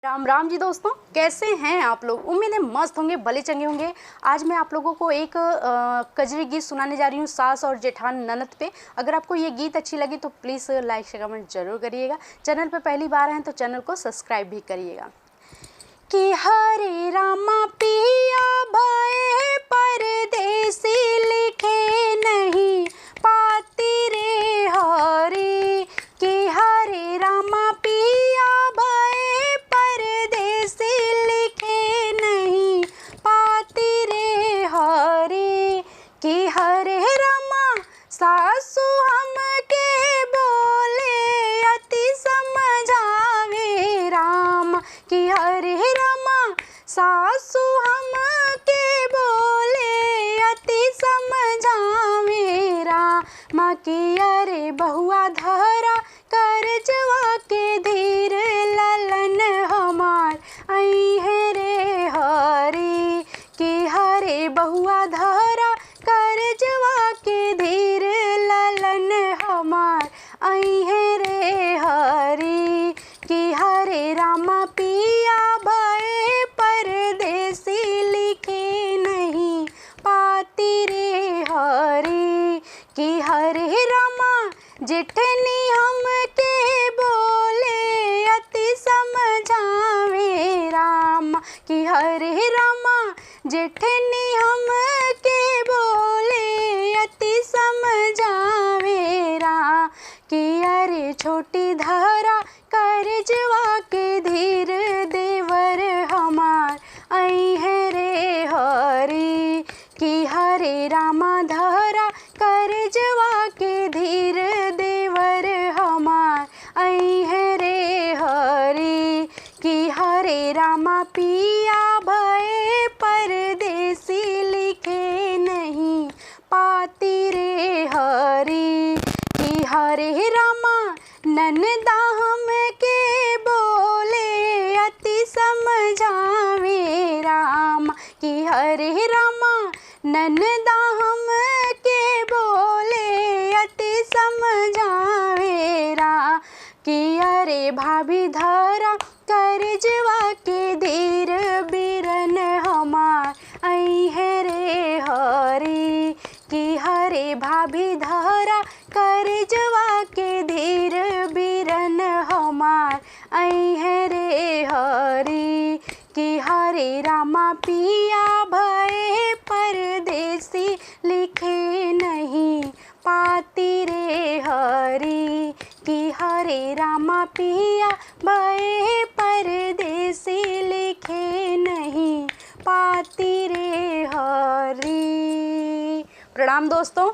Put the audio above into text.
राम राम जी दोस्तों, कैसे हैं आप लोग। उम्मीद है मस्त होंगे, भले चंगे होंगे। आज मैं आप लोगों को एक कजरी गीत सुनाने जा रही हूँ सास और जेठान ननद पे। अगर आपको ये गीत अच्छी लगी तो प्लीज़ लाइक शेयर कमेंट जरूर करिएगा। चैनल पे पहली बार हैं तो चैनल को सब्सक्राइब भी करिएगा। कि हरे रामा पिया भये परदेसी लिखे नहीं पाती रे हरी। कि हरे रामा पिया भये परदेसी लिखे नहीं पाती रे हरी। कि हरे रामा सासु हमके बोले अति समझावे राम। कि हरे रामा सासु हमके बोले अति समझावे राम। कि अरे बहुआ धरा करजवा के धीर ललन हमार आई है रे हरी। कि हरे बहुआ धरा करजवा के धीर ललन हमार आई है रे हरी। कि हरे रामा पिया भये परदेसी लिखे नहीं पाती रे हरी। कि हरे रामा जेठनी हमके बोले अति समझावे राम। कि हरे रामा जेठनी हमके बोले अति समझावे राम। कि अरे छोटी धरा करजवा के धीर देवर हमार आई है रे हरी। कि हरे रामा धरा करजवा के धीर देवर हमार आई है रे हरी। कि हरे रामा पिया भये परदेसी लिखे नहीं पाती रे हरी। कि हरे रामा ननदा हमके बोले अति समझावे राम। कि हरे रामा ननदा हमके बोले अति समझावे राम। कि अरे भाभी धरा करजवा के धीर बिरन हमार आई है रे हरी। कि हरे भाभी धरा करजवा के धीर बिरन हमार आई है रे हरी। कि हरे रामा पिया भये परदेसी लिखे नहीं पाती रे हरी। कि हरे रामा पिया भये परदेसी लिखे नहीं पाती रे हरी। प्रणाम दोस्तों।